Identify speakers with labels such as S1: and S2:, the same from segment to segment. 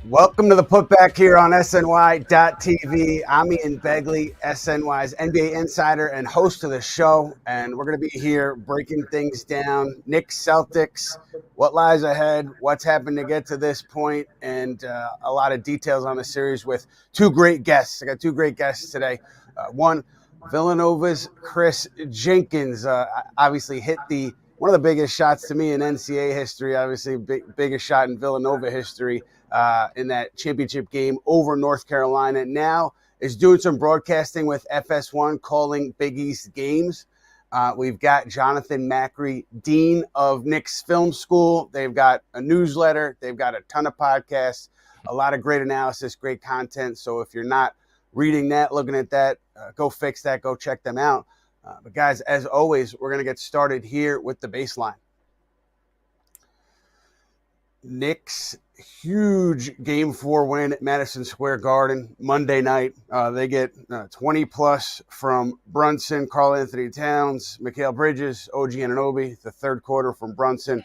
S1: Welcome to the Putback here on SNY.TV. I'm Ian Begley, SNY's NBA insider and host of the show, and we're going to be here breaking things down. Knicks-Celtics, what lies ahead, what's happened to get to this point, and a lot of details on the series with two great guests. I got two great guests today. One, Villanova's Kris Jenkins, obviously hit one of the biggest shots to me in NCAA history, obviously biggest shot in Villanova history. In that championship game over North Carolina. Now is doing some broadcasting with FS1, calling Big East games. We've got Jonathan Macri, Dean of Knicks Film School. They've got a newsletter. They've got a ton of podcasts, a lot of great analysis, great content. So if you're not reading that, looking at that, go fix that. Go check them out. But guys, as always, we're going to get started here with the baseline. Knicks, huge Game 4 win at Madison Square Garden Monday night. They get 20-plus from Brunson, Karl-Anthony Towns, Mikal Bridges, OG Anunoby. The third quarter from Brunson,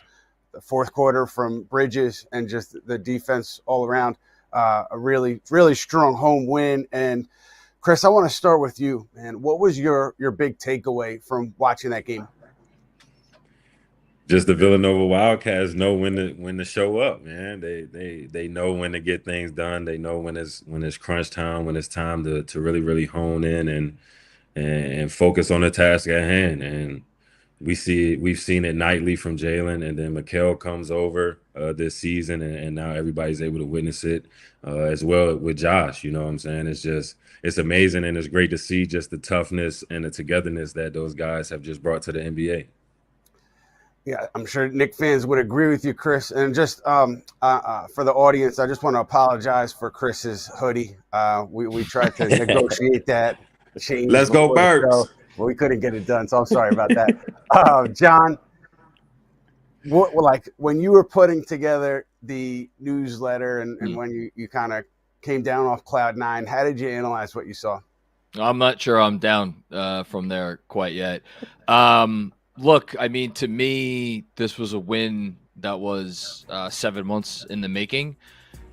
S1: the fourth quarter from Bridges, and just the defense all around. A really, really strong home win. And, Kris, I want to start with you, man. What was your big takeaway from watching that game?
S2: Just the Villanova Wildcats know when to show up, man. They know when to get things done. They know when it's crunch time, when it's time to really hone in and focus on the task at hand. And we've seen it nightly from Jalen, and then Mikal comes over this season, and now everybody's able to witness it as well with Josh. You know what I'm saying? It's amazing, and it's great to see just the toughness and the togetherness that those guys have just brought to the NBA.
S1: Yeah, I'm sure Knick fans would agree with you, Kris. And just for the audience, I just want to apologize for Chris's hoodie. We tried to negotiate that change.
S2: Let's go, Birds.
S1: But we couldn't get it done, so I'm sorry about that. John, when you were putting together the newsletter and when you kind of came down off cloud nine, how did you analyze what you saw?
S3: I'm not sure I'm down from there quite yet. Look, I mean, to me, this was a win that was 7 months in the making.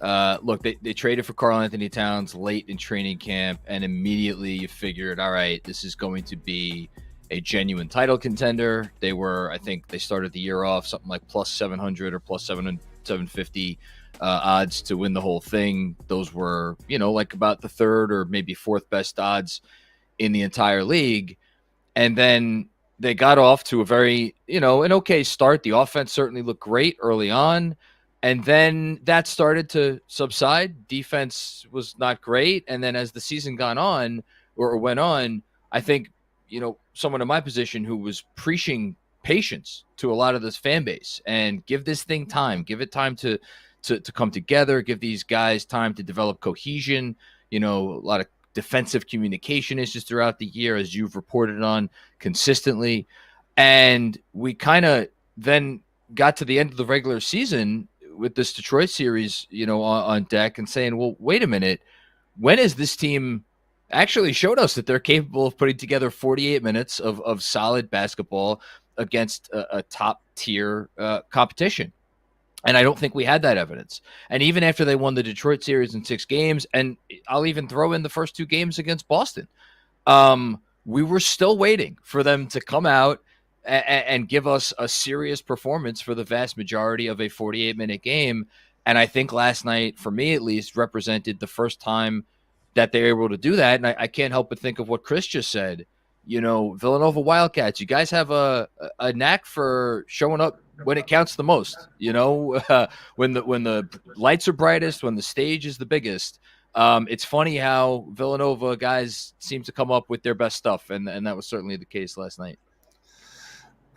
S3: Look, they traded for Karl-Anthony Towns late in training camp, and immediately you figured, all right, this is going to be a genuine title contender. I think they started the year off something like plus 700 or plus 750 odds to win the whole thing. Those were, like about the third or maybe fourth best odds in the entire league. And then they got off to a very, an okay start. The offense certainly looked great early on. And then that started to subside. Defense was not great. And then as the season went on, I think, someone in my position who was preaching patience to a lot of this fan base and give this thing time, give it time to come together, give these guys time to develop cohesion, a lot of defensive communication issues throughout the year, as you've reported on consistently. And we kind of then got to the end of the regular season with this Detroit series, on deck and saying, well, wait a minute, when has this team actually showed us that they're capable of putting together 48 minutes of solid basketball against a top tier competition? And I don't think we had that evidence. And even after they won the Detroit series in 6 games, and I'll even throw in the first 2 games against Boston, we were still waiting for them to come out and give us a serious performance for the vast majority of a 48-minute game. And I think last night, for me at least, represented the first time that they were able to do that. And I can't help but think of what Kris just said. Villanova Wildcats, you guys have a knack for showing up when it counts the most, when the lights are brightest, when the stage is the biggest. It's funny how Villanova guys seem to come up with their best stuff, and that was certainly the case last night.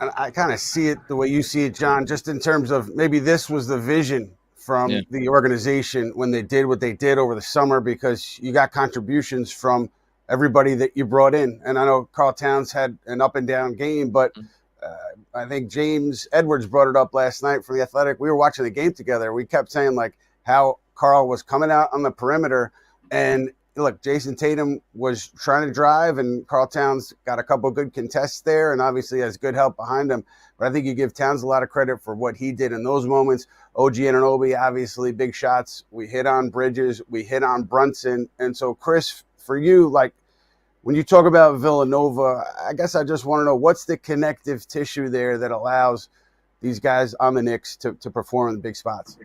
S1: And I kind of see it the way you see it, John, just in terms of maybe this was the vision from the organization when they did what they did over the summer, because you got contributions from everybody that you brought in. And I know Karl Towns had an up and down game, but I think James Edwards brought it up last night for The Athletic. We were watching the game together. We kept saying how Karl was coming out on the perimeter, and look, Jason Tatum was trying to drive, and Karl Towns got a couple of good contests there, and obviously has good help behind him. But I think you give Towns a lot of credit for what he did in those moments. OG Anunoby, obviously, big shots. We hit on Bridges. We hit on Brunson. And so, Kris, for you, like, when you talk about Villanova, I guess I just want to know, what's the connective tissue there that allows these guys on the Knicks to perform in the big spots?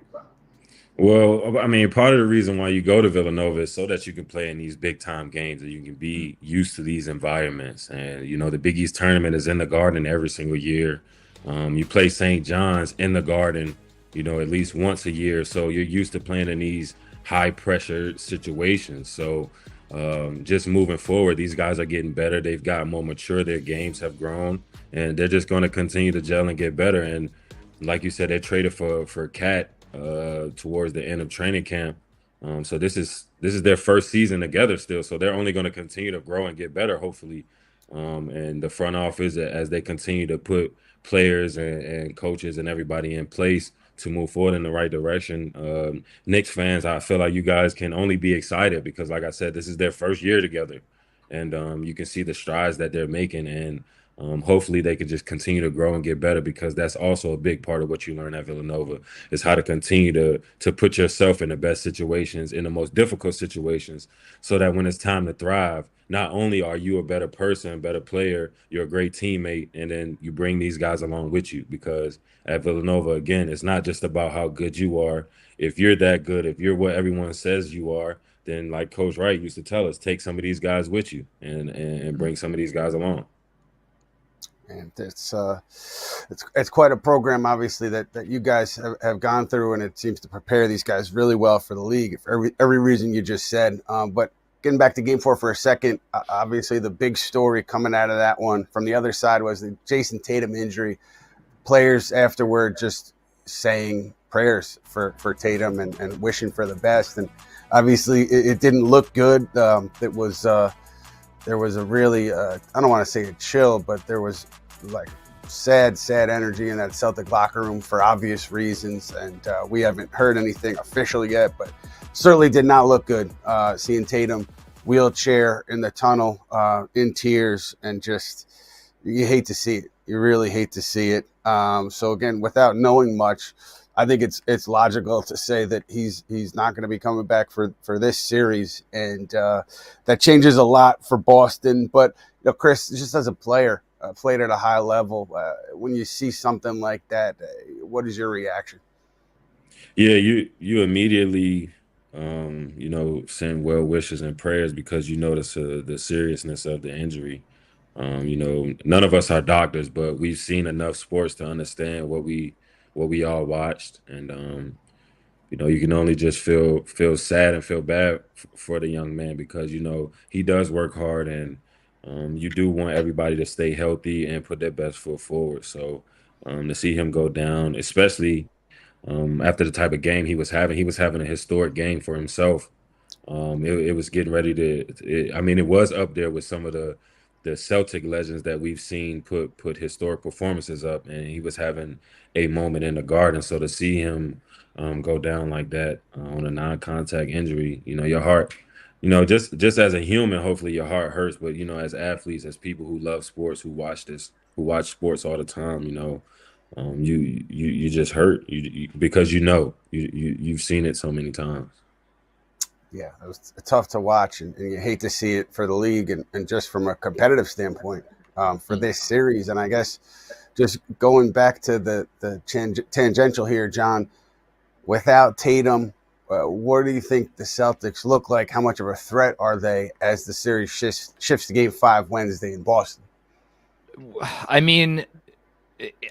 S2: Well, I mean, part of the reason why you go to Villanova is so that you can play in these big time games and you can be used to these environments. And, you know, the Big East tournament is in the Garden every single year. You play St. John's in the Garden, you know, at least once a year. So you're used to playing in these high pressure situations. So just moving forward, these guys are getting better. They've gotten more mature. Their games have grown, and they're just going to continue to gel and get better. And like you said, they traded for Cat towards the end of training camp. So this is their first season together still. So they're only going to continue to grow and get better, hopefully. And the front office, as they continue to put players and coaches and everybody in place to move forward in the right direction. Knicks fans, I feel like you guys can only be excited because, like I said, this is their first year together. And you can see the strides that they're making. And hopefully they can just continue to grow and get better, because that's also a big part of what you learn at Villanova is how to continue to put yourself in the best situations, in the most difficult situations, so that when it's time to thrive, not only are you a better person, better player, you're a great teammate, and then you bring these guys along with you. Because at Villanova, again, it's not just about how good you are. If you're that good, if you're what everyone says you are, then like Coach Wright used to tell us, take some of these guys with you and bring some of these guys along.
S1: And it's quite a program, obviously, that you guys have gone through, and it seems to prepare these guys really well for the league, for every reason you just said. But getting back to Game 4 for a second, obviously the big story coming out of that one from the other side was the Jason Tatum injury. Players afterward just saying prayers for Tatum and wishing for the best. And obviously it didn't look good. There was a really, I don't want to say a chill, but there was like sad energy in that Celtic locker room for obvious reasons. And we haven't heard anything official yet, but certainly did not look good seeing Tatum wheelchair in the tunnel in tears, and just, you hate to see it. You really hate to see it. So again, without knowing much, I think it's logical to say that he's not going to be coming back for this series, and that changes a lot for Boston. But you know, Kris, just as a player, played at a high level, when you see something like that, what is your reaction?
S2: Yeah, you immediately send well wishes and prayers, because you notice the seriousness of the injury. None of us are doctors, but we've seen enough sports to understand what we all watched. And you can only just feel sad and feel bad for the young man, because he does work hard, and you do want everybody to stay healthy and put their best foot forward. So to see him go down, especially after the type of game he was having a historic game for himself. It was getting ready it was up there with some of the Celtic legends that we've seen put historic performances up, and he was having a moment in the Garden. So to see him go down like that on a non-contact injury, your heart, just as a human, hopefully your heart hurts. But as athletes, as people who love sports, who watch sports all the time, you just hurt because you've seen it so many times.
S1: Yeah, it was tough to watch, and you hate to see it for the league and just from a competitive standpoint for this series. And I guess just going back to the tangential here, John, without Tatum, what do you think the Celtics look like? How much of a threat are they as the series shifts to Game 5 Wednesday in Boston?
S3: I mean,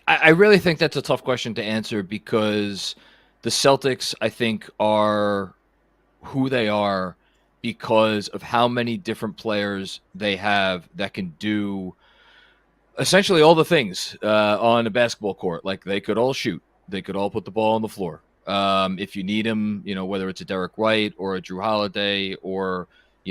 S3: I really think that's a tough question to answer, because the Celtics, I think, are who they are because of how many different players they have that can do essentially all the things on a basketball court. Like, they could all shoot, they could all put the ball on the floor. If you need them, whether it's a Derek White or a Drew Holiday or a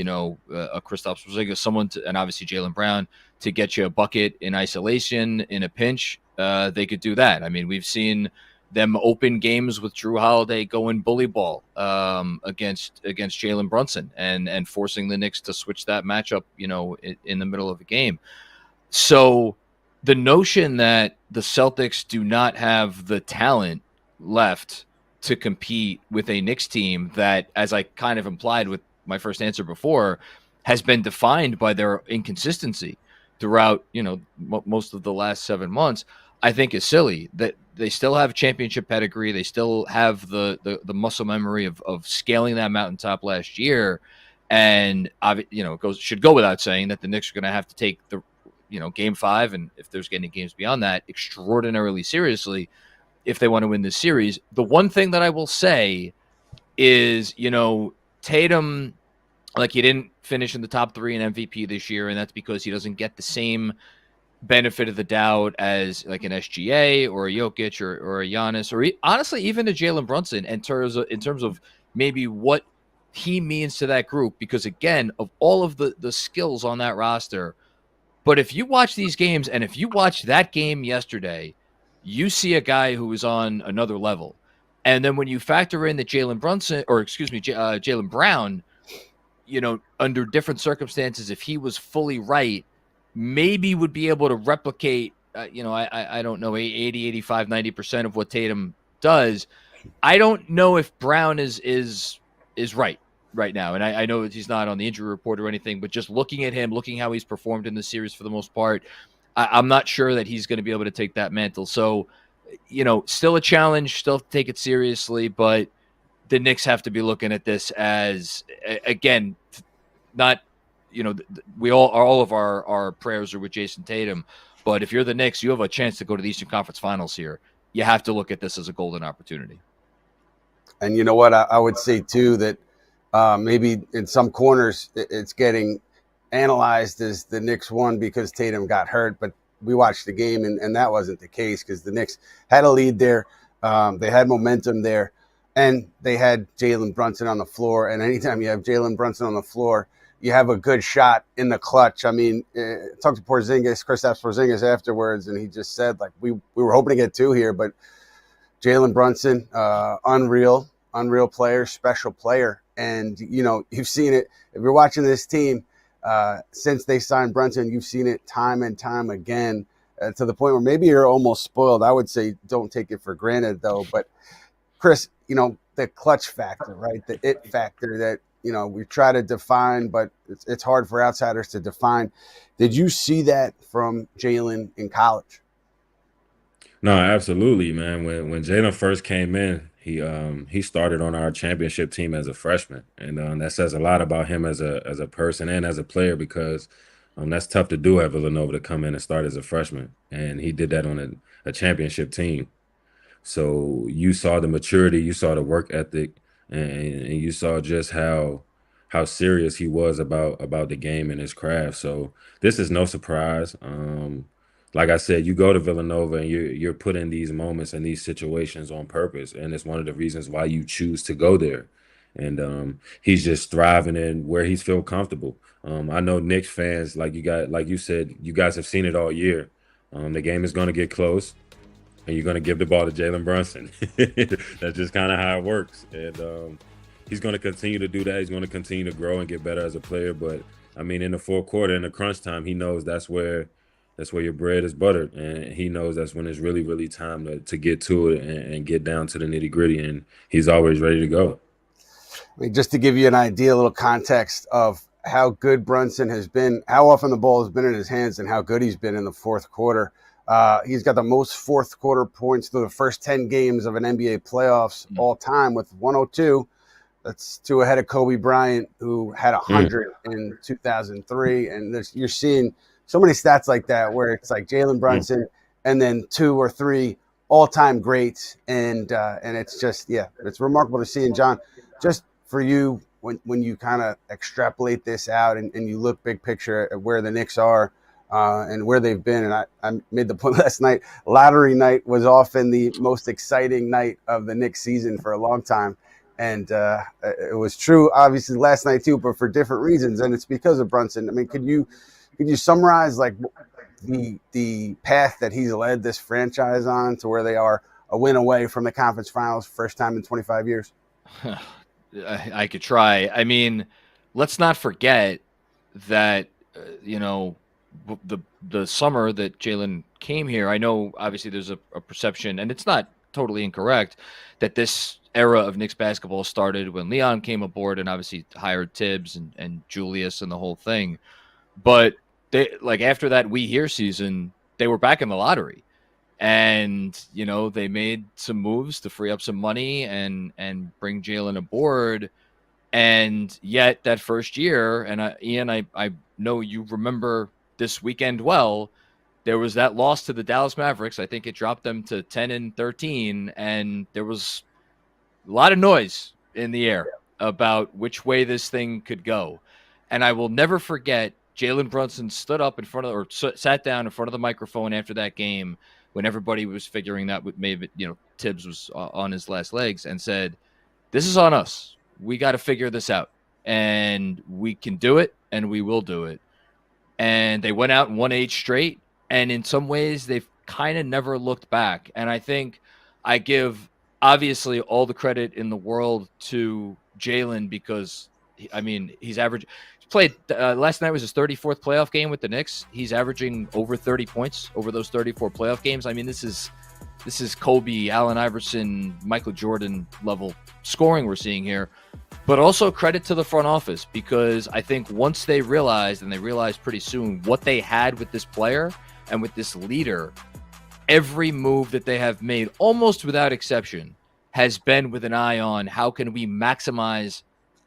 S3: Kristaps Porzingis, and obviously Jalen Brown, to get you a bucket in isolation in a pinch, they could do that. I mean, we've seen them open games with Drew Holiday going bully ball against Jalen Brunson and forcing the Knicks to switch that matchup, in the middle of the game. So the notion that the Celtics do not have the talent left to compete with a Knicks team that, as I kind of implied with my first answer before, has been defined by their inconsistency throughout, most of the last 7 months, I think is silly. That they still have championship pedigree. They still have the muscle memory of scaling that mountaintop last year. And, should go without saying that the Knicks are going to have to take the, game 5, and if there's any games beyond that, extraordinarily seriously if they want to win this series. The one thing that I will say is, Tatum, like, he didn't finish in the top 3 in MVP this year, and that's because he doesn't get the same benefit of the doubt as like an SGA or a Jokic or a Giannis or honestly even a Jalen Brunson in terms of maybe what he means to that group, because again, of all of the skills on that roster. But if you watch these games, and if you watch that game yesterday, you see a guy who is on another level. And then when you factor in that Jalen Brown, under different circumstances, if he was fully right, maybe would be able to replicate, I don't know, 80, 85, 90% of what Tatum does. I don't know if Brown is right now. And I know that he's not on the injury report or anything, but just looking at him, looking how he's performed in the series for the most part, I'm not sure that he's going to be able to take that mantle. So, still a challenge, still take it seriously, but the Knicks have to be looking at this as, again, not, all of our prayers are with Jason Tatum, but if you're the Knicks, you have a chance to go to the Eastern Conference Finals here. You have to look at this as a golden opportunity.
S1: And you know what? I would say too that maybe in some corners it's getting analyzed as the Knicks won because Tatum got hurt, but we watched the game and that wasn't the case, because the Knicks had a lead there. They had momentum there, and they had Jalen Brunson on the floor. And anytime you have Jalen Brunson on the floor, you have a good shot in the clutch. I mean, talked to Kristaps Porzingis afterwards, and he just said, like, we were hoping to get 2 here, but Jalen Brunson, unreal player, special player. And, you've seen it. If you're watching this team, since they signed Brunson, you've seen it time and time again, to the point where maybe you're almost spoiled. I would say don't take it for granted, though. But, Chris, the clutch factor, right? The it factor that, we try to define, but it's hard for outsiders to define. Did you see that from Jalen in college?
S2: No, absolutely, man. When Jalen first came in, he started on our championship team as a freshman, and that says a lot about him as a person and as a player, because that's tough to do at Villanova, to come in and start as a freshman, and he did that on a championship team. So you saw the maturity, you saw the work ethic, and you saw just how serious he was about the game and his craft. So this is no surprise. Like I said, you go to Villanova and you're put in these moments and these situations on purpose, and it's one of the reasons why you choose to go there. And he's just thriving in where he's feel comfortable. I know Knicks fans, like you said, you guys have seen it all year. The game is going to get close, and you're going to give the ball to Jalen Brunson. That's just kind of how it works. And he's going to continue to do that. He's going to continue to grow and get better as a player. But, I mean, in the fourth quarter, in the crunch time, he knows that's where your bread is buttered. And he knows that's when it's really, really time to get to it and get down to the nitty gritty. And he's always ready to go.
S1: I mean, just to give you an idea, a little context of how good Brunson has been, how often the ball has been in his hands, and how good he's been in the fourth quarter. He's got the most fourth quarter points through the first 10 games of an NBA playoffs all time with 102. That's 2 ahead of Kobe Bryant, who had 100 in 2003. And you're seeing so many stats like that where it's like Jalen Brunson and then 2 or 3 all-time greats. And it's just, it's remarkable to see. And, John, just for you, when you kind of extrapolate this out and you look big picture at where the Knicks are, and where they've been. And I made the point last night, lottery night was often the most exciting night of the Knicks season for a long time. And it was true, obviously, last night too, but for different reasons. And it's because of Brunson. I mean, could you summarize like the path that he's led this franchise on to where they are a win away from the conference finals, first time in 25 years?
S3: I could try. I mean, let's not forget that, the summer that Jalen came here, I know obviously there's a perception, and it's not totally incorrect, that this era of Knicks basketball started when Leon came aboard and obviously hired Tibbs and Julius and the whole thing. But they, like, after that We Here season, they were back in the lottery. And, they made some moves to free up some money and bring Jalen aboard. And yet that first year, and Ian, I know you remember this weekend well, there was that loss to the Dallas Mavericks. I think it dropped them to 10-13, and there was a lot of noise in the air about which way this thing could go. And I will never forget, Jalen Brunson stood up in front of, or sat down in front of the microphone after that game when everybody was figuring that maybe, Tibbs was on his last legs, and said, "This is on us. We got to figure this out, and we can do it, and we will do it." And they went out and won 8 straight. And in some ways, they've kind of never looked back. And I think I give, obviously, all the credit in the world to Jalen because, he's average. He played last night was his 34th playoff game with the Knicks. He's averaging over 30 points over those 34 playoff games. I mean, this is Kobe, Allen Iverson, Michael Jordan level scoring we're seeing here. But also credit to the front office, because I think once they realized, and they realized pretty soon, what they had with this player and with this leader, every move that they have made, almost without exception, has been with an eye on how can we maximize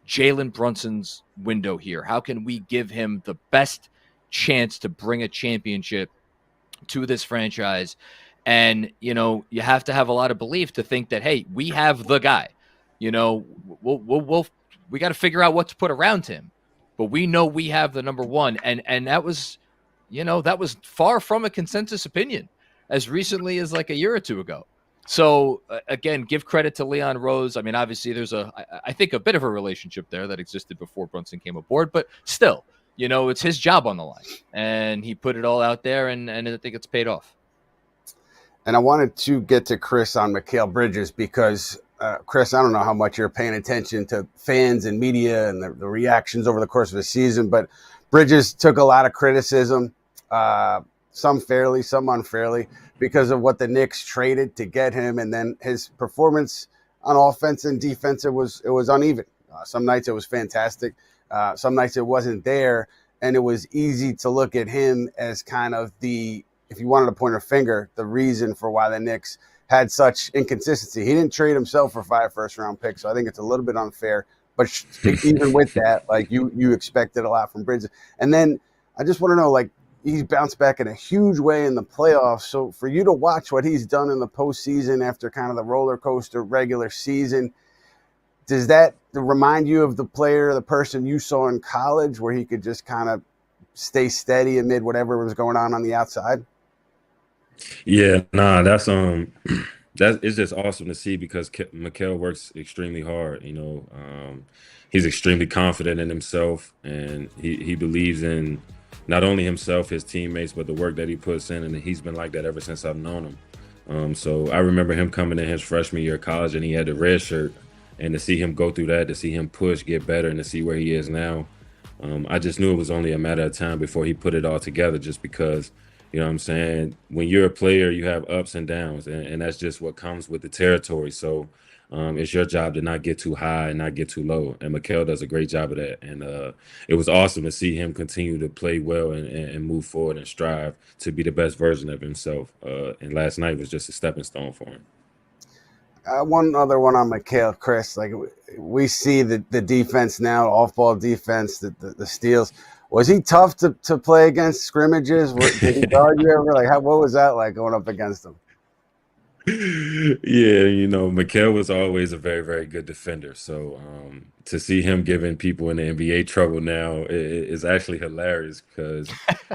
S3: Jalen Brunson's window here? How can we give him the best chance to bring a championship to this franchise? And, you have to have a lot of belief to think that, hey, we have the guy. We got to figure out what to put around him, but we know we have the number one. And that was, that was far from a consensus opinion as recently as like a year or two ago. So again, give credit to Leon Rose. I mean, obviously there's I think a bit of a relationship there that existed before Brunson came aboard, but still, it's his job on the line, and he put it all out there, and I think it's paid off.
S1: And I wanted to get to Kris on Mikal Bridges because, Kris, I don't know how much you're paying attention to fans and media and the reactions over the course of the season, but Bridges took a lot of criticism, some fairly, some unfairly, because of what the Knicks traded to get him, and then his performance on offense and defense, it was uneven. Some nights it was fantastic, some nights it wasn't there, and it was easy to look at him as kind of the, if you wanted to point a finger, the reason for why the Knicks had such inconsistency. He didn't trade himself for 5 first-round picks, so I think it's a little bit unfair. But even with that, like you expected a lot from Bridges. And then I just want to know, like, he's bounced back in a huge way in the playoffs. So for you to watch what he's done in the postseason after kind of the roller coaster regular season, does that remind you of the player, the person you saw in college, where he could just kind of stay steady amid whatever was going on the outside?
S2: Yeah, that's it's just awesome to see, because Mikal works extremely hard. He's extremely confident in himself, and he believes in not only himself, his teammates, but the work that he puts in, and he's been like that ever since I've known him. So I remember him coming in his freshman year of college, and he had the red shirt, and to see him go through that, to see him push, get better, and to see where he is now, I just knew it was only a matter of time before he put it all together, just because, you know what I'm saying, when you're a player, you have ups and downs, and that's just what comes with the territory. So it's your job to not get too high and not get too low, and Mikal does a great job of that. And it was awesome to see him continue to play well and move forward and strive to be the best version of himself. And last night was just a stepping stone for him.
S1: One other one on Mikal, Kris. Like, we see the defense now, off-ball defense, the steals. Was he tough to play against scrimmages? Did he guard you ever? Like, what was that like going up against him?
S2: Yeah, Mikal was always a very, very good defender. So to see him giving people in the NBA trouble now is actually hilarious, because,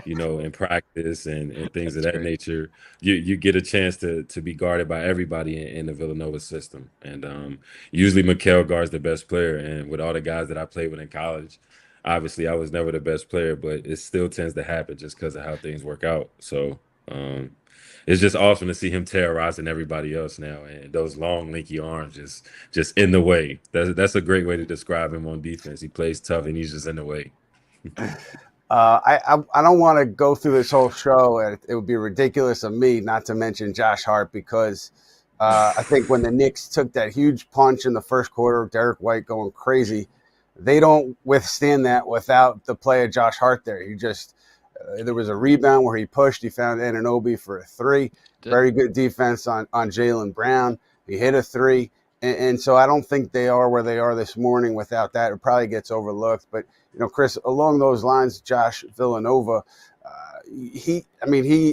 S2: in practice and things of that nature, you get a chance to be guarded by everybody in the Villanova system. And usually Mikal guards the best player. And with all the guys that I played with in college, obviously I was never the best player, but it still tends to happen just because of how things work out. So It's just awesome to see him terrorizing everybody else now, and those long, lanky arms just in the way. That's a great way to describe him on defense. He plays tough, and he's just in the way.
S1: I don't want to go through this whole show. It would be ridiculous of me not to mention Josh Hart because I think when the Knicks took that huge punch in the first quarter, Derek White going crazy, they don't withstand that without the play of Josh Hart there. He just there was a rebound where he pushed. He found Anunoby for a three. Very good defense on Jalen Brown. He hit a three. And so I don't think they are where they are this morning without that. It probably gets overlooked. But, Chris, along those lines, Josh Villanova, he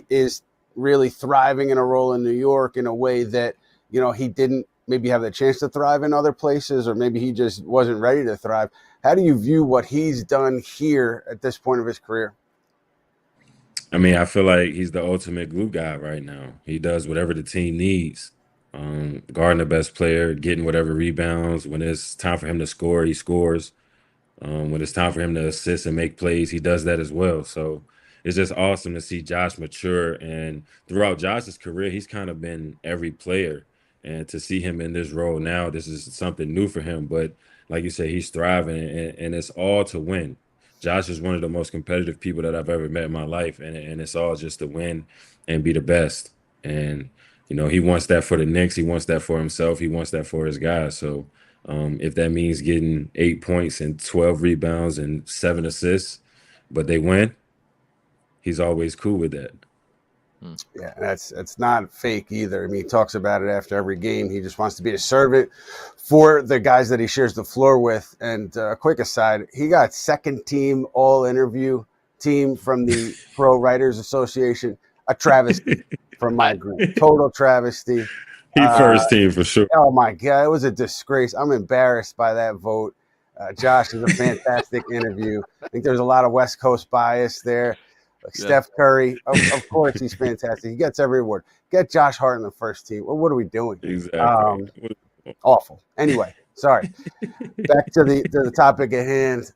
S1: is really thriving in a role in New York in a way that, he didn't maybe have the chance to thrive in other places, or maybe he just wasn't ready to thrive. How do you view what he's done here at this point of his career?
S2: I mean, I feel like he's the ultimate glue guy right now. He does whatever the team needs. Guarding the best player, getting whatever rebounds. When it's time for him to score, he scores. When it's time for him to assist and make plays, he does that as well. So it's just awesome to see Josh mature. And throughout Josh's career, he's kind of been every player. And to see him in this role now, this is something new for him. But like you said, he's thriving, and it's all to win. Josh is one of the most competitive people that I've ever met in my life, and it's all just to win and be the best. And he wants that for the Knicks. He wants that for himself. He wants that for his guys. So if that means getting 8 points and 12 rebounds and 7 assists, but they win, he's always cool with that.
S1: Yeah, it's not fake either. I mean, he talks about it after every game. He just wants to be a servant for the guys that he shares the floor with. And a quick aside, he got second team all interview team from the Pro Writers Association. A travesty from my group. Total travesty.
S2: He first team for sure.
S1: Oh, my God. It was a disgrace. I'm embarrassed by that vote. Josh is a fantastic interview. I think there's a lot of West Coast bias there. Like Steph Curry, of course, he's fantastic. He gets every award. Get Josh Hart in the first team. Well, what are we doing?
S2: Exactly.
S1: Awful. Anyway, sorry. Back to the topic at hand.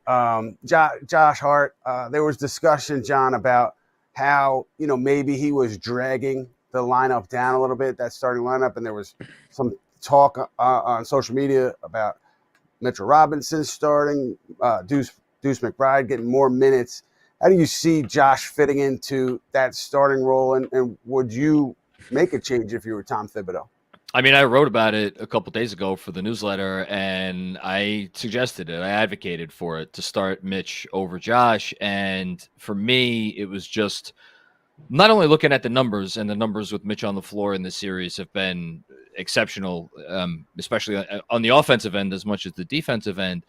S1: Josh Hart. There was discussion, John, about how maybe he was dragging the lineup down a little bit, that starting lineup, and there was some talk on social media about Mitchell Robinson starting, Deuce McBride getting more minutes. How do you see Josh fitting into that starting role, and would you make a change if you were Tom Thibodeau?
S3: I mean, I wrote about it a couple days ago for the newsletter, and I suggested it. I advocated for it to start Mitch over Josh. And for me, it was just not only looking at the numbers, and the numbers with Mitch on the floor in this series have been exceptional, especially on the offensive end as much as the defensive end,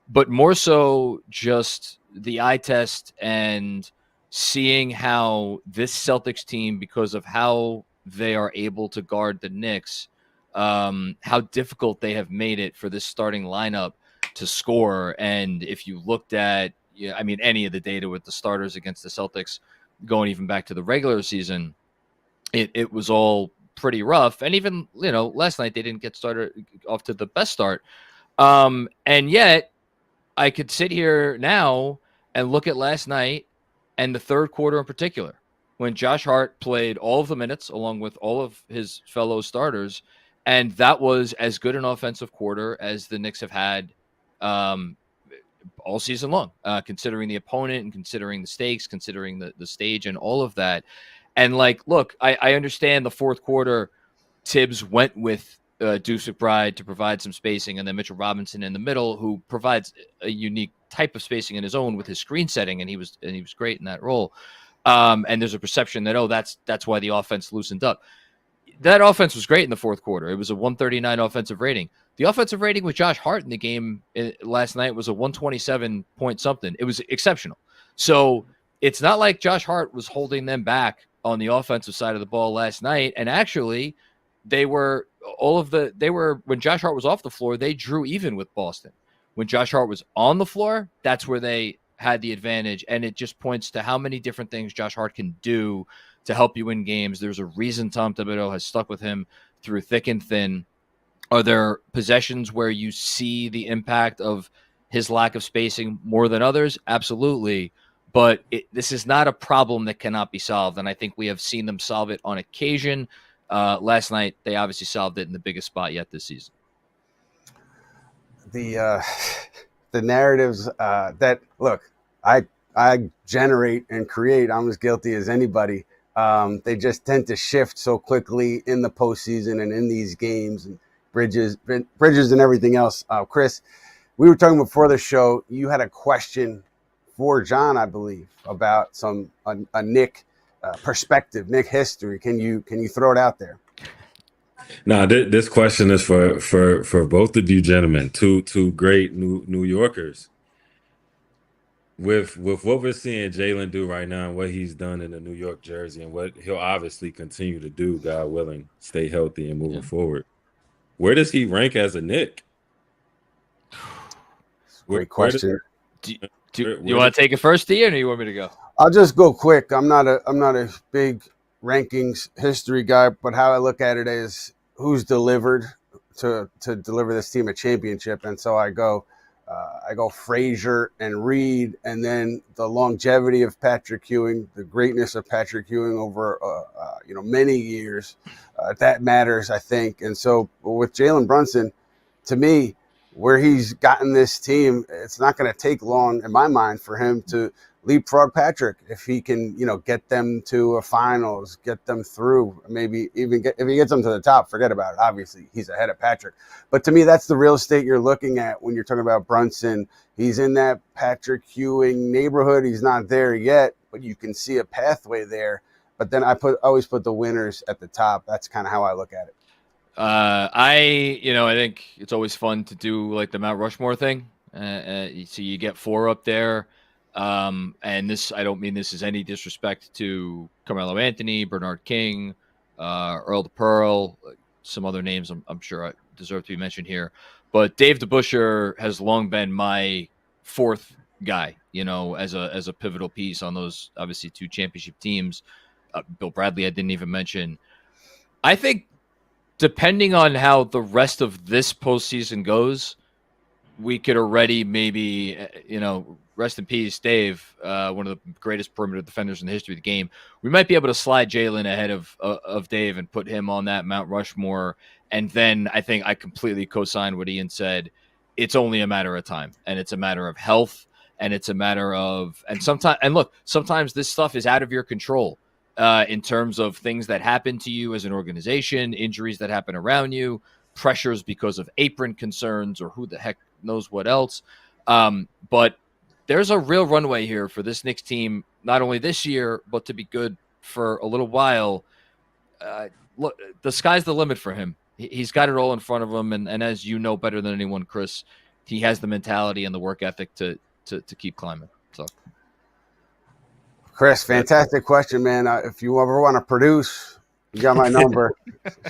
S3: but more so just the eye test and seeing how this Celtics team, because of how they are able to guard the Knicks, how difficult they have made it for this starting lineup to score. And if you looked at, any of the data with the starters against the Celtics going even back to the regular season, it was all pretty rough. And even, last night they didn't get started off to the best start. And yet I could sit here now and look at last night and the third quarter in particular, when Josh Hart played all of the minutes along with all of his fellow starters. And that was as good an offensive quarter as the Knicks have had all season long, considering the opponent and considering the stakes, considering the stage and all of that. And look, I understand the fourth quarter, Tibbs went with Deuce McBride to provide some spacing, and then Mitchell Robinson in the middle, who provides a unique type of spacing in his own with his screen setting, and he was great in that role. And there's a perception that that's why the offense loosened up. That offense was great in the fourth quarter. It was a 139 offensive rating. The offensive rating with Josh Hart in the game last night was a 127 point something. It was exceptional. So it's not like Josh Hart was holding them back on the offensive side of the ball last night. And actually, when Josh Hart was off the floor, they drew even with Boston. When Josh Hart was on the floor, that's where they had the advantage. And it just points to how many different things Josh Hart can do to help you win games. There's a reason Tom Thibodeau has stuck with him through thick and thin. Are there possessions where you see the impact of his lack of spacing more than others? Absolutely. but this is not a problem that cannot be solved. And I think we have seen them solve it on occasion. Last night, they obviously solved it in the biggest spot yet this season.
S1: The narratives that look, I generate and create. I'm as guilty as anybody. They just tend to shift so quickly in the postseason and in these games and bridges and everything else. Kris, we were talking before the show. You had a question for John, I believe, about a Knick perspective, Knick history. Can you throw it out there?
S2: No, this question is for both of you gentlemen, two great New Yorkers. With what we're seeing Jalen do right now and what he's done in the New York jersey and what he'll obviously continue to do, God willing, stay healthy and moving forward. Where does he rank as a Knick?
S1: Great question.
S3: Do you want to take it first, Ian, or do you want me to go?
S1: I'll just go quick. I'm not a big rankings history guy, but how I look at it is who's delivered to deliver this team a championship, and so I go Frazier and Reed, and then the longevity of Patrick Ewing, the greatness of Patrick Ewing over many years. That matters, I think. And so with Jalen Brunson, to me, where he's gotten this team, it's not going to take long in my mind for him to leapfrog Patrick if he can, get them to a finals, get them through, maybe even if he gets them to the top, forget about it. Obviously, he's ahead of Patrick. But to me, that's the real estate you're looking at when you're talking about Brunson. He's in that Patrick Ewing neighborhood. He's not there yet, but you can see a pathway there. But then I always put the winners at the top. That's kind of how I look at it.
S3: I think it's always fun to do like the Mount Rushmore thing. So you get 4 up there. And this, I don't mean this is any disrespect to Carmelo Anthony, Bernard King, Earl DePearl, some other names I'm sure I deserve to be mentioned here. But Dave DeBusschere has long been my 4th guy, as a pivotal piece on those obviously 2 championship teams. Bill Bradley, I didn't even mention. I think depending on how the rest of this postseason goes, we could already maybe, rest in peace, Dave, one of the greatest perimeter defenders in the history of the game. We might be able to slide Jalen ahead of Dave and put him on that Mount Rushmore. And then I think I completely co-sign what Ian said. It's only a matter of time, and it's a matter of health, and it's a matter of, sometimes this stuff is out of your control. In terms of things that happen to you as an organization, injuries that happen around you, pressures because of apron concerns or who the heck knows what else. But there's a real runway here for this Knicks team, not only this year, but to be good for a little while. Look, the sky's the limit for him. He's got it all in front of him. And as you know better than anyone, Kris, he has the mentality and the work ethic to keep climbing. So.
S1: Kris, fantastic question, man. If you ever want to produce, you got my number.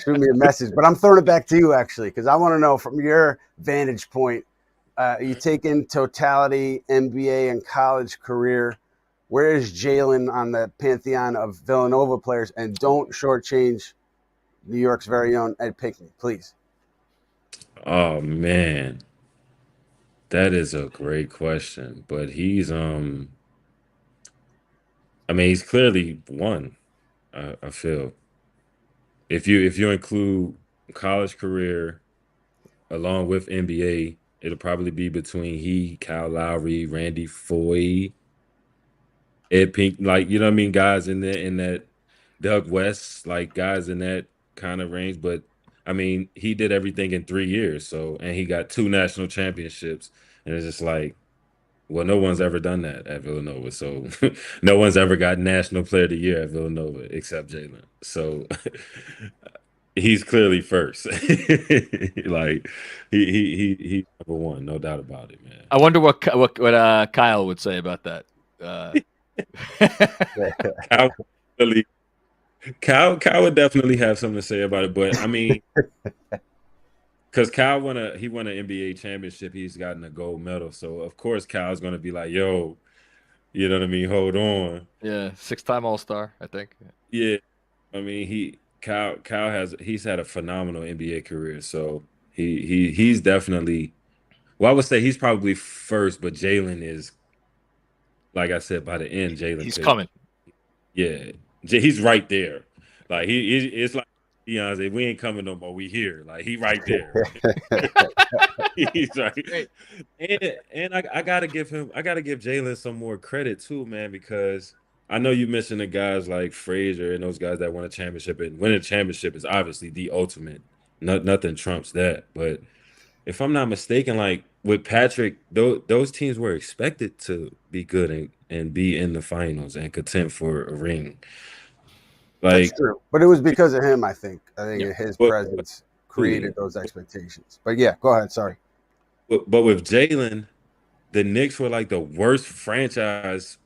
S1: Shoot me a message. But I'm throwing it back to you, actually, because I want to know from your vantage point, you take in totality, NBA and college career, where is Jalen on the pantheon of Villanova players? And don't shortchange New York's very own Ed Pinckney, please.
S2: Oh, man. That is a great question. But he's he's clearly won. I feel if you include college career along with NBA, it'll probably be between he, Kyle Lowry, Randy Foye, Ed Pink, guys in that Doug West, guys in that kind of range. But he did everything in 3 years, and he got 2 national championships, and it's just well, no one's ever done that at Villanova. So no one's ever got National Player of the Year at Villanova except Jalen. So he's clearly first. He number one, no doubt about it, man.
S3: I wonder what Kyle would say about that.
S2: Kyle would definitely have something to say about it, but because Kyle won an NBA championship, he's gotten a gold medal. So of course Kyle's gonna be like, "Yo, you know what I mean? Hold on."
S3: Yeah, 6-time All-Star, I think.
S2: Yeah, Kyle he's had a phenomenal NBA career. So he's definitely. Well, I would say he's probably first, but Jalen is like I said, by the end, Jalen
S3: He's
S2: could.
S3: coming.
S2: Yeah, he's right there. Like it's like Beyonce. We ain't coming no more. We here. Like he right there. He's right.
S3: Great.
S2: And I gotta give him. I gotta give Jalen some more credit too, man, because I know you mentioned the guys like Frazier and those guys that won a championship. And winning a championship is obviously the ultimate. Nothing trumps that. But if I'm not mistaken, like with Patrick, those teams were expected to be good and be in the finals and contend for a ring.
S1: That's
S2: Like,
S1: true, but it was because of him. I think
S2: yeah,
S1: his
S2: but
S1: presence created those expectations. But yeah, go ahead. Sorry.
S2: but with Jalen, the Knicks were like the worst franchise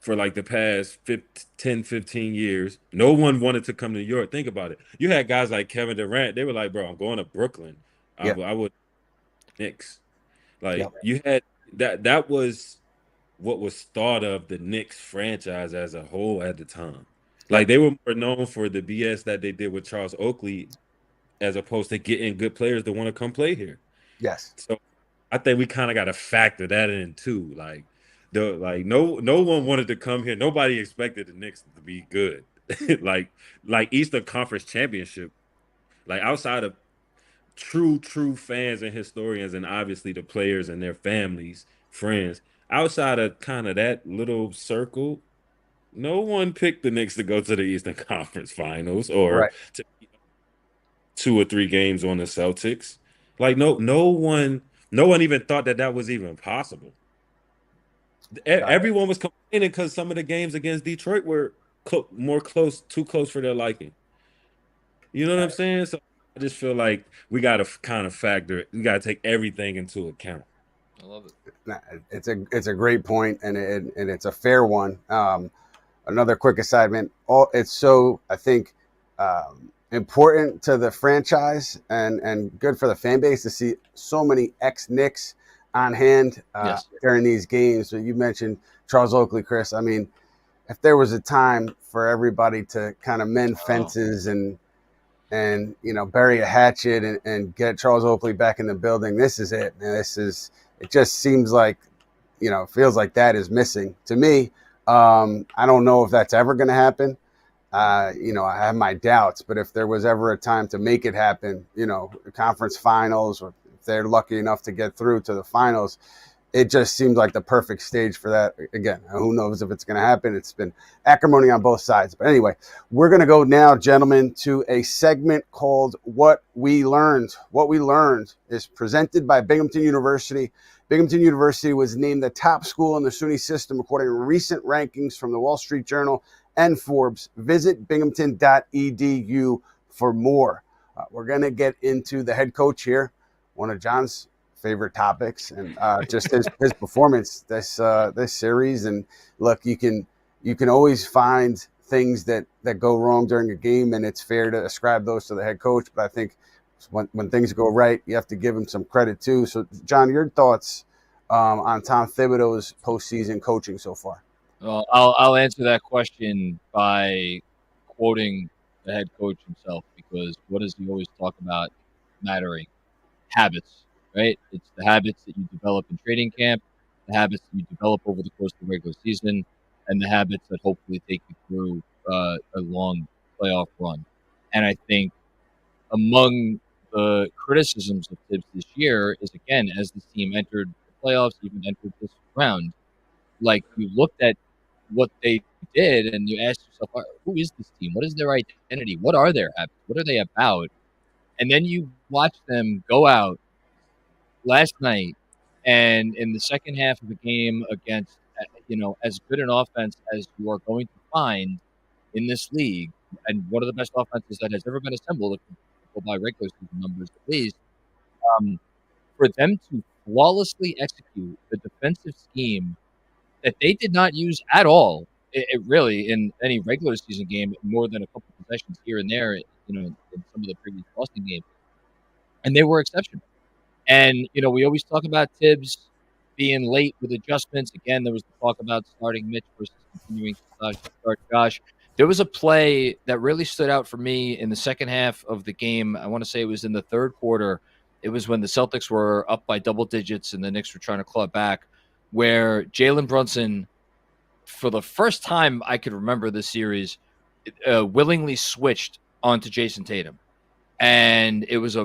S2: for like the past 10, 15 years. No one wanted to come to New York. Think about it. You had guys like Kevin Durant. They were like, bro, I'm going to Brooklyn.
S1: Yeah.
S2: I would Knicks. Like
S1: Yep.
S2: you had that was what was thought of the Knicks franchise as a whole at the time. Like they were more known for the BS that they did with Charles Oakley as opposed to getting good players that want to come play here.
S1: Yes.
S2: So I think we kind of got to factor that in too. Like no one wanted to come here. Nobody expected the Knicks to be good. like Eastern Conference Championship. Like outside of true fans and historians and obviously the players and their families, friends, outside of kind of that little circle, no one picked the Knicks to go to the Eastern Conference Finals or to 2 or 3 games on the Celtics. Like no one even thought that was even possible. Everyone was complaining because some of the games against Detroit were too close for their liking. You know what I'm saying? So I just feel like we got to kind of we got to take everything into account.
S3: I love it.
S1: It's a great point, and it's a fair one. Another quick assignment. It's so, I think, important to the franchise and good for the fan base to see so many ex-Knicks on hand during these games. So you mentioned Charles Oakley, Chris. I mean, if there was a time for everybody to kind of mend fences and bury a hatchet and get Charles Oakley back in the building, this is it. It just seems like, it feels like that is missing to me. I don't know if that's ever going to happen. I have my doubts, but if there was ever a time to make it happen, conference finals, or if they're lucky enough to get through to the finals, it just seems like the perfect stage for that. Again, who knows if it's going to happen? It's been acrimony on both sides. But anyway, we're going to go now, gentlemen, to a segment called What We Learned. What We Learned is presented by Binghamton University. Binghamton University was named the top school in the SUNY system according to recent rankings from the Wall Street Journal and Forbes. Visit binghamton.edu for more. We're going to get into the head coach here, one of John's favorite topics, and just his performance this series. And look, you can always find things that go wrong during a game, and it's fair to ascribe those to the head coach. But I think when things go right, you have to give him some credit too. So, John, your thoughts on Tom Thibodeau's postseason coaching so far?
S3: Well, I'll answer that question by quoting the head coach himself, because what does he always talk about mattering? Habits, right? It's the habits that you develop in training camp, the habits that you develop over the course of the regular season, and the habits that hopefully take you through a long playoff run. And I think among the criticisms of Tibbs this year is, again, as this team entered the playoffs, even entered this round, like you looked at what they did and you asked yourself, who is this team? What is their identity? What are their habits? What are they about? And then you watch them go out last night and in the second half of the game against, as good an offense as you are going to find in this league, and one of the best offenses that has ever been assembled, by regular season numbers at least, for them to flawlessly execute the defensive scheme that they did not use at all, it really, in any regular season game, more than a couple of possessions here and there, in some of the previous Boston games. And they were exceptional. And, we always talk about Tibbs being late with adjustments. Again, there was the talk about starting Mitch versus continuing to start Josh. There was a play that really stood out for me in the second half of the game. I want to say it was in the third quarter. It was when the Celtics were up by double digits and the Knicks were trying to claw back. where Jalen Brunson, for the first time I could remember this series, willingly switched onto Jason Tatum. And it was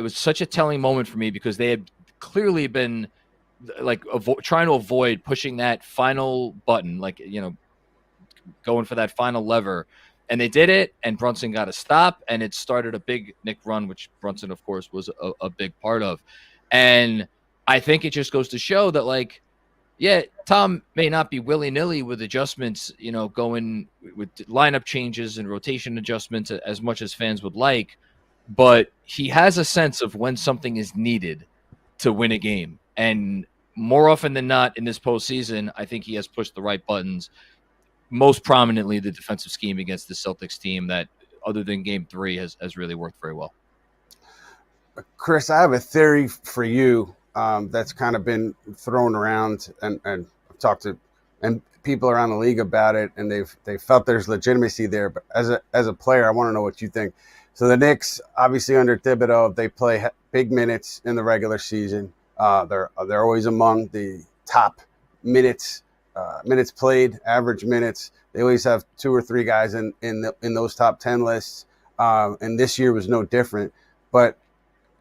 S3: such a telling moment for me because they had clearly been like trying to avoid pushing that final button, like, going for that final lever. And they did it, and Brunson got a stop, and it started a big Knick run, which Brunson, of course, was a big part of. And I think it just goes to show that, like, yeah, Tom may not be willy-nilly with adjustments, going with lineup changes and rotation adjustments as much as fans would like, but he has a sense of when something is needed to win a game. And more often than not in this postseason, I think he has pushed the right buttons, most prominently the defensive scheme against the Celtics team that, other than Game 3, has really worked very well.
S1: Kris, I have a theory for you that's kind of been thrown around, and I've talked to people around the league about it, and they've felt there's legitimacy there. But as a player, I want to know what you think. So the Knicks, obviously under Thibodeau, they play big minutes in the regular season. They're always among the top minutes played, average minutes. They always have 2 or 3 guys in those top 10 lists, and this year was no different. But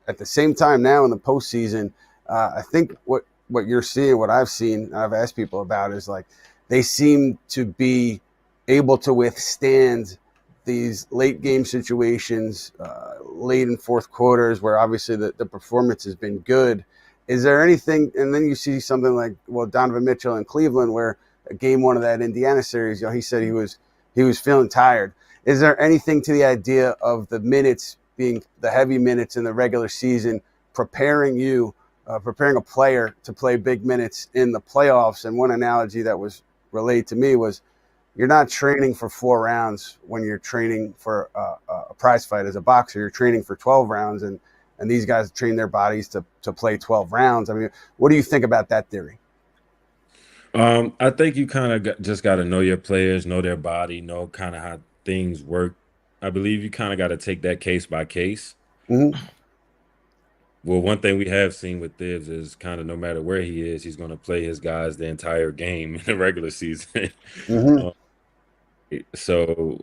S1: at the same time, now in the postseason, I think what you're seeing, what I've seen, I've asked people about, is like they seem to be able to withstand these late game situations, late in fourth quarters, where obviously the performance has been good. Is there anything, and then you see something like, Donovan Mitchell in Cleveland, where game 1 of that Indiana series, he said he was feeling tired. Is there anything to the idea of the minutes being the heavy minutes in the regular season, preparing a player to play big minutes in the playoffs? And one analogy that was relayed to me was, you're not training for 4 rounds when you're training for a prize fight as a boxer. You're training for 12 rounds, and these guys train their bodies to play 12 rounds. I mean, what do you think about that theory?
S2: I think you kind of just got to know your players, know their body, know kind of how things work. I believe you kind of got to take that case by case.
S1: Mm-hmm.
S2: Well, one thing we have seen with Thibs is kind of no matter where he is, he's going to play his guys the entire game in the regular season.
S1: Mm-hmm.
S2: So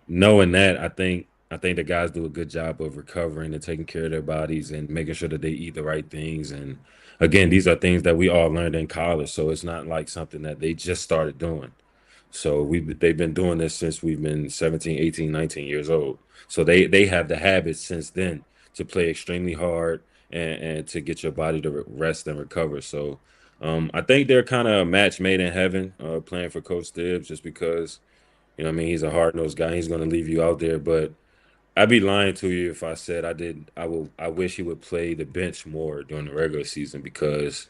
S2: knowing that, I think the guys do a good job of recovering and taking care of their bodies and making sure that they eat the right things. And again, these are things that we all learned in college, so it's not like something that they just started doing. So they've been doing this since we've been 17, 18, 19 years old. So they have the habit since then to play extremely hard and to get your body to rest and recover. So I think they're kind of a match made in heaven playing for Coach Thibs, just because, he's a hard-nosed guy. He's going to leave you out there. But I'd be lying to you if I said I wish he would play the bench more during the regular season, because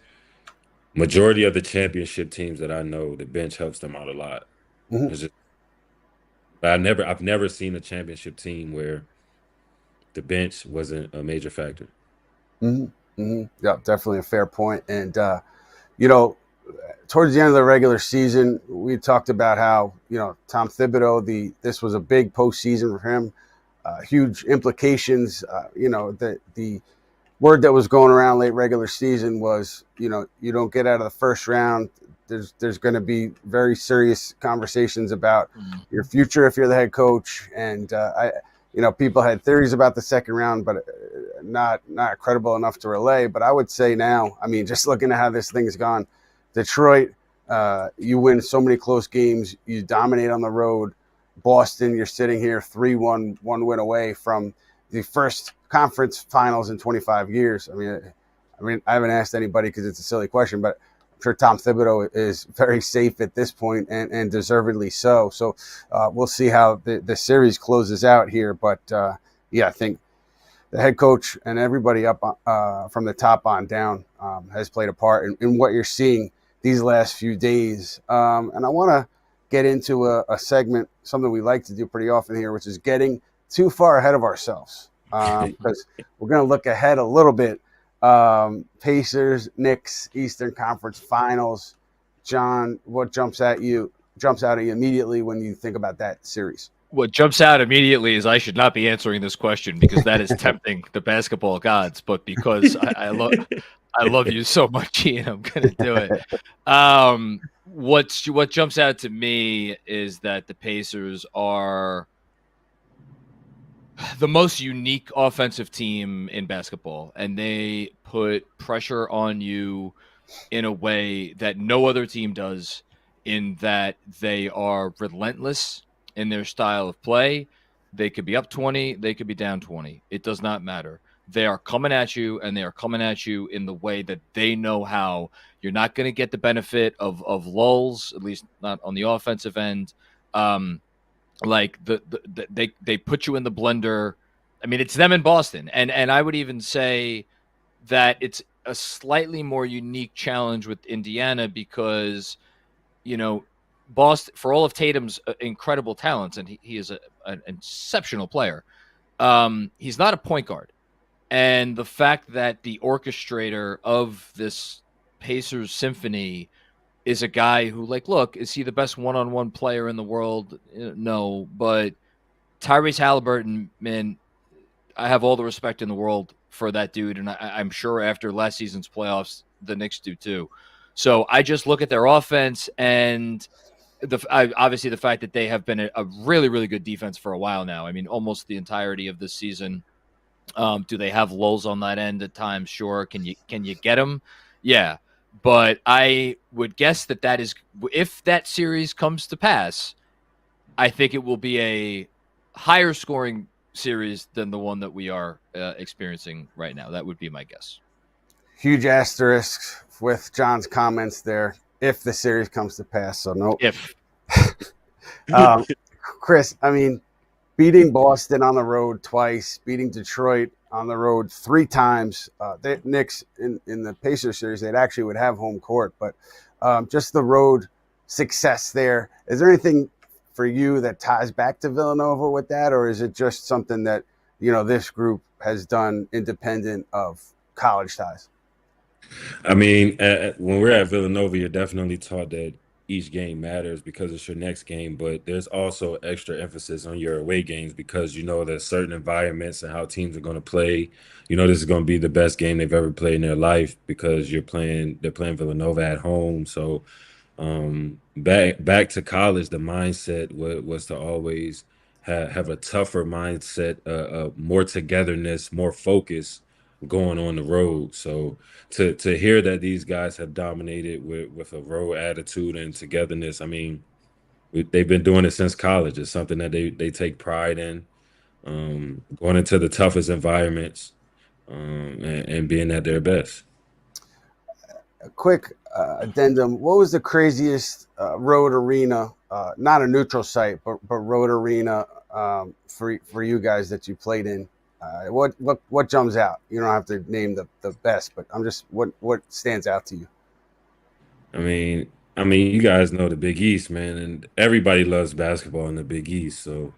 S2: majority of the championship teams that I know, the bench helps them out a lot.
S1: Mm-hmm.
S2: But I've never seen a championship team where the bench wasn't a major factor.
S1: Mm-hmm. Mm-hmm. Yeah, definitely a fair point. And towards the end of the regular season, we talked about how Tom Thibodeau, this was a big postseason for him, huge implications. The word that was going around late regular season was, you don't get out of the first round, there's going to be very serious conversations about your future if you're the head coach. And people had theories about the second round, but not credible enough to relay. But I would say now, just looking at how this thing's gone, Detroit, you win so many close games, you dominate on the road. Boston, you're sitting here 3-1, one win away from the first conference finals in 25 years. I haven't asked anybody because it's a silly question, but I'm sure Tom Thibodeau is very safe at this point, and deservedly so. So we'll see how the series closes out here. But I think the head coach and everybody up from the top on down has played a part in what you're seeing these last few days. And I want to get into a segment, something we like to do pretty often here, which is getting too far ahead of ourselves, because we're going to look ahead a little bit. Pacers, Knicks, Eastern Conference Finals. John, what jumps out at you immediately when you think about that series?
S3: What jumps out immediately is I should not be answering this question, because that is tempting the basketball gods. But because I love you so much, Ian. I'm gonna do it. What jumps out to me is that the Pacers are the most unique offensive team in basketball, and they put pressure on you in a way that no other team does, in that they are relentless in their style of play. They could be up 20, they could be down 20. It does not matter. They are coming at you, and they are coming at you in the way that they know how. You're not going to get the benefit of lulls, at least not on the offensive end. Like they put you in the blender. I mean, it's them in Boston, and I would even say that it's a slightly more unique challenge with Indiana because, Boston, for all of Tatum's incredible talents, and he is an exceptional player, he's not a point guard. And the fact that the orchestrator of this Pacers symphony is a guy who, like, look, is he the best one-on-one player in the world? No, but Tyrese Halliburton, man, I have all the respect in the world for that dude, and I'm sure after last season's playoffs, the Knicks do too. So I just look at their offense, and obviously the fact that they have been a really, really good defense for a while now. I mean, almost the entirety of this season. Do they have lulls on that end at times? Sure. Can you get them? Yeah. But I would guess that is, if that series comes to pass, I think it will be a higher scoring series than the one that we are experiencing right now. That would be my guess.
S1: Huge asterisk with John's comments there. If the series comes to pass, so no.
S3: If.
S1: Kris, I mean, beating Boston on the road twice, beating Detroit on the road 3 times. The Knicks in the Pacers series, they'd actually would have home court, but just the road success there. Is there anything for you that ties back to Villanova with that, or is it just something that, this group has done independent of college ties?
S2: I mean, when we're at Villanova, you're definitely taught that each game matters because it's your next game, but there's also extra emphasis on your away games because there's certain environments and how teams are going to play. This is going to be the best game they've ever played in their life because they're playing Villanova at home. So back to college, the mindset was to always have a tougher mindset, more togetherness, more focus going on the road. So to hear that these guys have dominated with a road attitude and togetherness, I mean, they've been doing it since college. It's something that they take pride in, going into the toughest environments, and being at their best.
S1: A quick addendum. What was the craziest road arena, not a neutral site, but road arena for you guys that you played in? What jumps out? You don't have to name the best, but I'm just what stands out to you.
S2: I mean, you guys know the Big East, man, and everybody loves basketball in the Big East. So,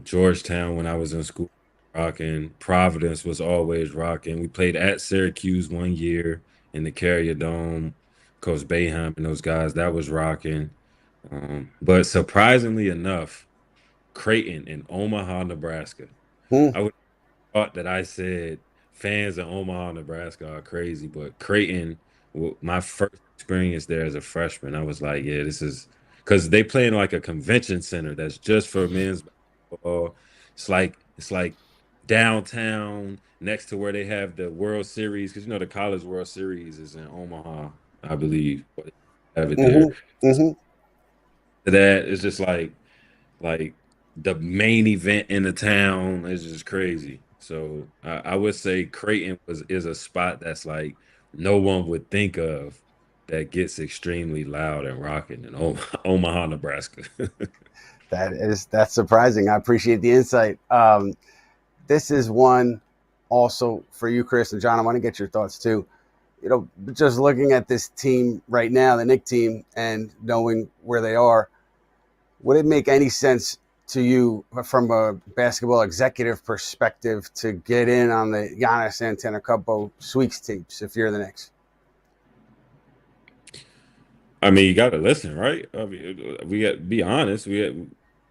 S2: Georgetown, when I was in school, rocking. Providence was always rocking. We played at Syracuse one year in the Carrier Dome. Coach Boeheim and those guys, that was rocking. But surprisingly enough, Creighton in Omaha, Nebraska. I would thought that I said fans in Omaha, Nebraska are crazy, but Creighton, my first experience there as a freshman, I was like, yeah, this is because they play in like a convention center that's just for men's basketball. It's like downtown next to where they have the World Series, because the College World Series is in Omaha, I believe. But they have it there.
S1: Mm-hmm.
S2: That is just like the main event in the town is just crazy. So I would say Creighton is a spot that's like no one would think of, that gets extremely loud and rocking in Omaha, Nebraska.
S1: That's surprising. I appreciate the insight. This is one also for you, Kris and John. I want to get your thoughts too. Just looking at this team right now, the Knicks team, and knowing where they are, would it make any sense to you from a basketball executive perspective to get in on the Giannis Antetokounmpo sweepstakes if you're the Knicks?
S2: I mean, you got to listen, right? I mean, we got to be honest. We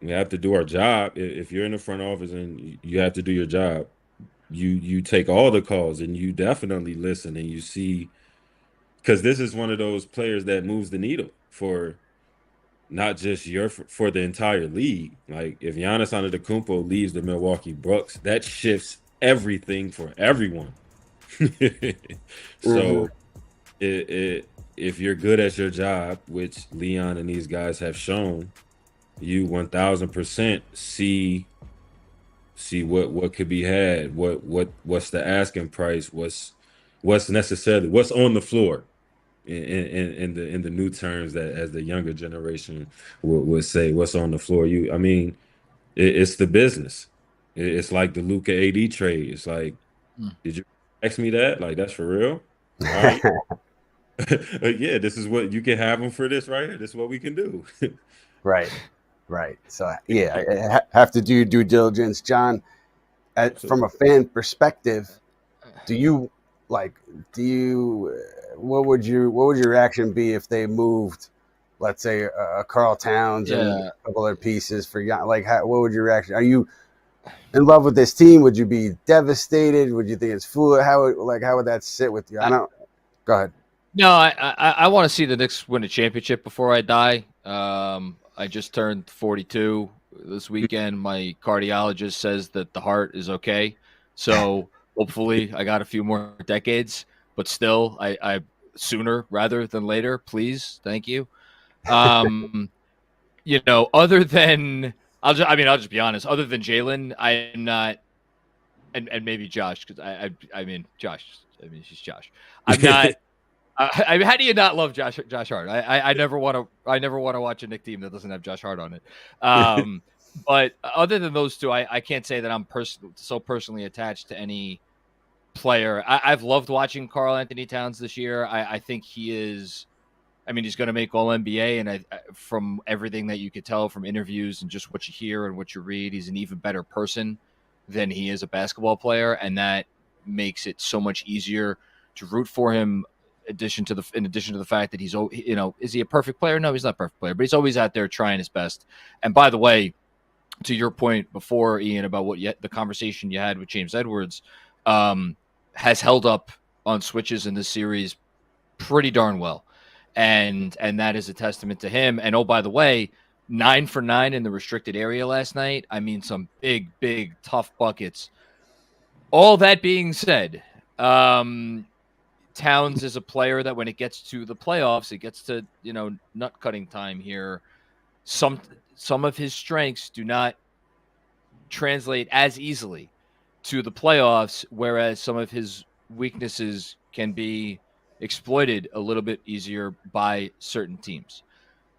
S2: have to do our job. If you're in the front office and you have to do your job, you take all the calls and you definitely listen and you see, because this is one of those players that moves the needle for not just for the entire league. Like if Giannis Antetokounmpo leaves the Milwaukee Bucks, that shifts everything for everyone.
S1: Mm-hmm.
S2: So if you're good at your job, which Leon and these guys have shown, you 1000% see what could be had, what's the asking price, what's necessarily what's on the floor in the new terms that as the younger generation would say, what's on the floor. I mean, it's the business. It's like the Luka AD trade. It's like, did you ask me that? Like that's for real? All right. Yeah, this is what you can have them for this right here. This is what we can do.
S1: Right. So yeah, I have to do your due diligence, John. From a fan perspective, what would your reaction be if they moved, let's say, a Karl Towns and a couple other pieces for like what would your reaction? Are you in love with this team? Would you be devastated? Would you think it's foolish? How would that sit with you? Go ahead.
S3: No, I want to see the Knicks win a championship before I die. I just turned 42 this weekend. My cardiologist says that the heart is okay. So hopefully I got a few more decades, but still I sooner rather than later, please. Thank you. Other than I'll just be honest, other than Jalen, I'm not, and maybe Josh, because she's Josh. I'm not. How do you not love Josh Hart? I never want to watch a Knicks team that doesn't have Josh Hart on it. But other than those two, I can't say that I'm personally attached to any player. I've loved watching Karl Anthony Towns this year. I think he is. I mean, he's going to make All NBA, and from everything that you could tell from interviews and just what you hear and what you read, he's an even better person than he is a basketball player, and that makes it so much easier to root for him. In addition to the fact that he's, is he a perfect player? No, he's not a perfect player, but he's always out there trying his best. And by the way, to your point before, Ian, about the conversation you had with James Edwards, has held up on switches in this series pretty darn well. And that is a testament to him. And oh, by the way, 9 for 9 in the restricted area last night. I mean, some big, tough buckets. All that being said, Towns is a player that when it gets to the playoffs, it gets to, nut cutting time here. Some of his strengths do not translate as easily to the playoffs, whereas some of his weaknesses can be exploited a little bit easier by certain teams.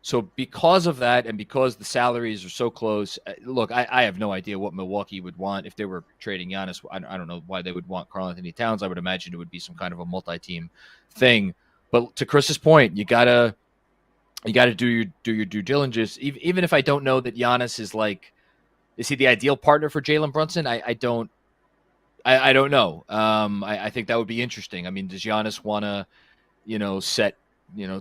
S3: So because of that, and because the salaries are so close, look, I have no idea what Milwaukee would want if they were trading Giannis. I don't know why they would want Karl Anthony Towns. I would imagine it would be some kind of a multi-team thing. But to Chris's point, you gotta do your due diligence. Even if I don't know that Giannis is he the ideal partner for Jalen Brunson? I don't know. I think that would be interesting. I mean, does Giannis want to, set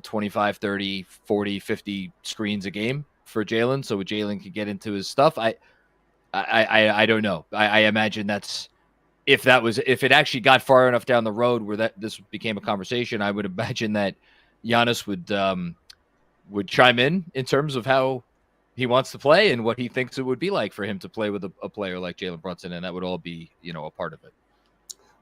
S3: 25, 30, 40, 50 screens a game for Jalen so Jalen could get into his stuff? I don't know. I imagine if it actually got far enough down the road where this became a conversation, I would imagine that Giannis would chime in terms of how he wants to play and what he thinks it would be like for him to play with a player like Jalen Brunson, and that would all be, a part of it.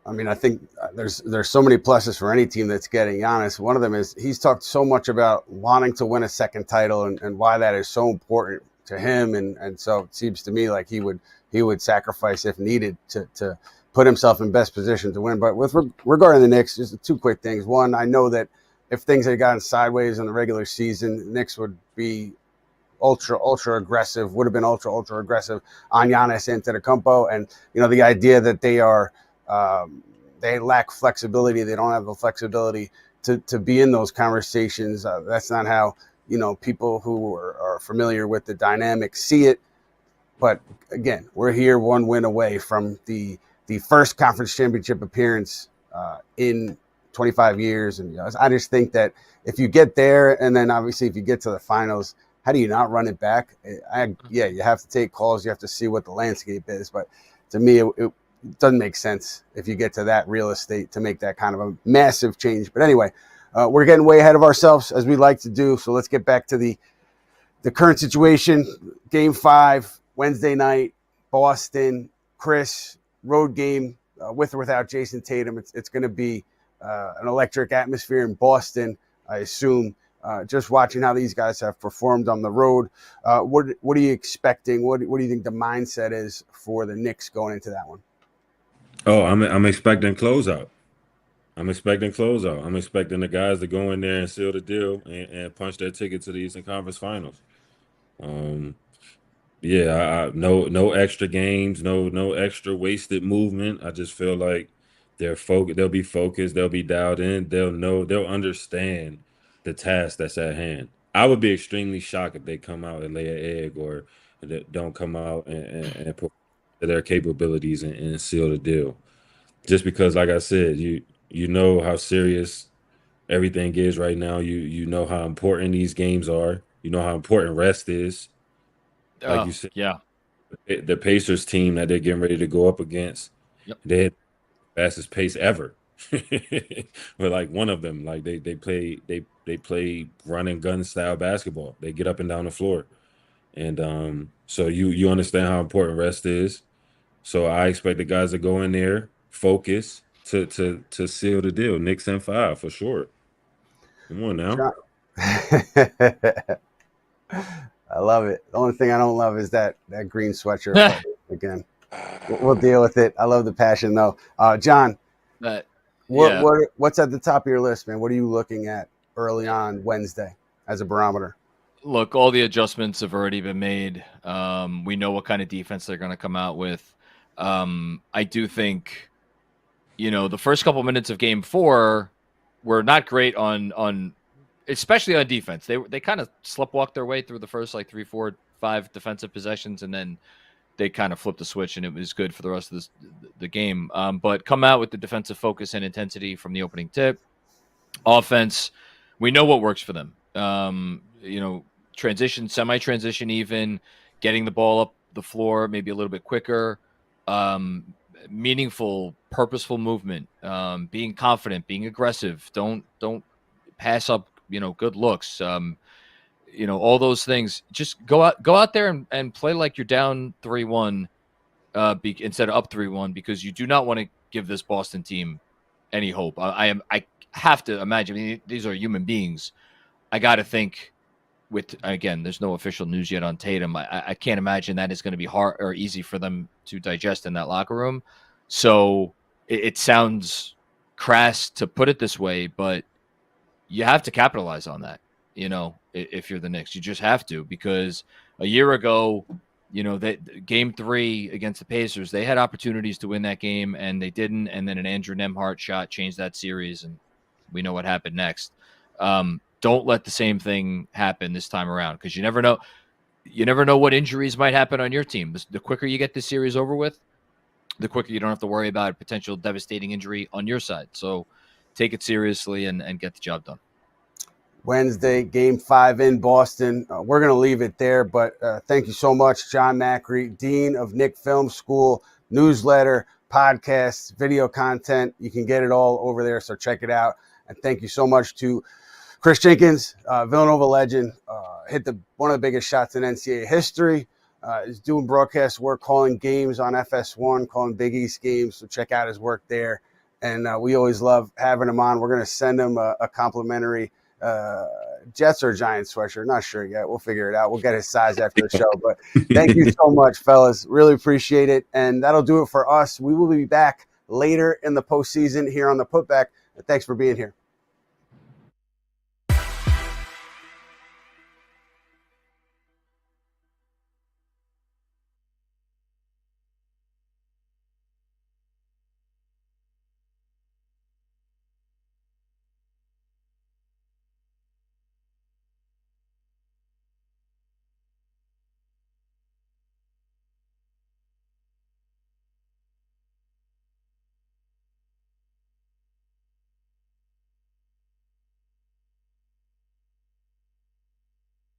S1: I mean, I think there's so many pluses for any team that's getting Giannis. One of them is he's talked so much about wanting to win a second title and why that is so important to him. And so it seems to me like he would sacrifice if needed to put himself in best position to win. But regarding the Knicks, just two quick things. One, I know that if things had gotten sideways in the regular season, the Knicks would be ultra aggressive, would have been ultra aggressive on Giannis Antetokounmpo. And, the idea that they lack flexibility. They don't have the flexibility to be in those conversations. That's not how, people who are familiar with the dynamic see it. But again, we're here one win away from the first conference championship appearance in 25 years. And I just think that if you get there, and then obviously if you get to the finals, how do you not run it back? You have to take calls. You have to see what the landscape is. But to me, it doesn't make sense if you get to that real estate to make that kind of a massive change. But anyway, we're getting way ahead of ourselves, as we like to do. So let's get back to the current situation. Game 5, Wednesday night, Boston. Kris, road game with or without Jason Tatum. It's going to be an electric atmosphere in Boston, I assume. Just watching how these guys have performed on the road. What are you expecting? What do you think the mindset is for the Knicks going into that one?
S2: Oh, I'm expecting closeout. I'm expecting the guys to go in there and seal the deal and punch their ticket to the Eastern Conference Finals. No extra games, no extra wasted movement. I just feel like they'll be focused, they'll be dialed in, they'll understand the task that's at hand. I would be extremely shocked if they come out and lay an egg, or don't come out and put their capabilities and seal the deal. Just because, like I said, you know how serious everything is right now. You know how important these games are. You know how important rest is. Like you said,
S3: yeah,
S2: the Pacers team that they're getting ready to go up against, they had the fastest pace ever. But like one of them, like they play run and gun style basketball. They get up and down the floor, and so you understand how important rest is. So I expect the guys to go in there, focus to seal the deal. Knicks in 5 for sure. Come on now.
S1: I love it. The only thing I don't love is that green sweatshirt. Again, we'll deal with it. I love the passion, though. John, what's at the top of your list, man? What are you looking at early on Wednesday as a barometer?
S3: Look, all the adjustments have already been made. We know what kind of defense they're going to come out with. I do think, the first couple minutes of Game 4 were not great on especially on defense. They kind of sleptwalked their way through the first 3, 4, 5 defensive possessions, and then they kind of flipped the switch, and it was good for the rest of the game. But come out with the defensive focus and intensity from the opening tip. Offense, we know what works for them. Transition, semi-transition even, getting the ball up the floor maybe a little bit quicker, meaningful, purposeful movement, being confident, being aggressive. Don't pass up, good looks. All those things. Just go out there and play like you're down 3-1 instead of up 3-1, because you do not want to give this Boston team any hope. I have to imagine, these are human beings. I got to think, there's no official news yet on Tatum. I can't imagine that is going to be hard or easy for them to digest in that locker room. So it sounds crass to put it this way, but you have to capitalize on that. If you're the Knicks, you just have to, because a year ago, that Game 3 against the Pacers, they had opportunities to win that game and they didn't. And then an Andrew Nembhard shot changed that series, and we know what happened next. Don't let the same thing happen this time around, because you never know. You never know what injuries might happen on your team. The quicker you get this series over with, the quicker you don't have to worry about a potential devastating injury on your side. So take it seriously and get the job done.
S1: Wednesday, Game 5 in Boston. We're going to leave it there, but thank you so much, John Macri, Dean of Knick Film School, newsletter, podcasts, video content. You can get it all over there, so check it out. And thank you so much to Kris Jenkins, Villanova legend, hit one of the biggest shots in NCAA history. Is doing broadcast work, calling games on FS1, calling Big East games. So check out his work there. And we always love having him on. We're going to send him a complimentary Jets or Giants sweatshirt. Not sure yet. We'll figure it out. We'll get his size after the show. But thank you so much, fellas. Really appreciate it. And that'll do it for us. We will be back later in the postseason here on the Putback. Thanks for being here.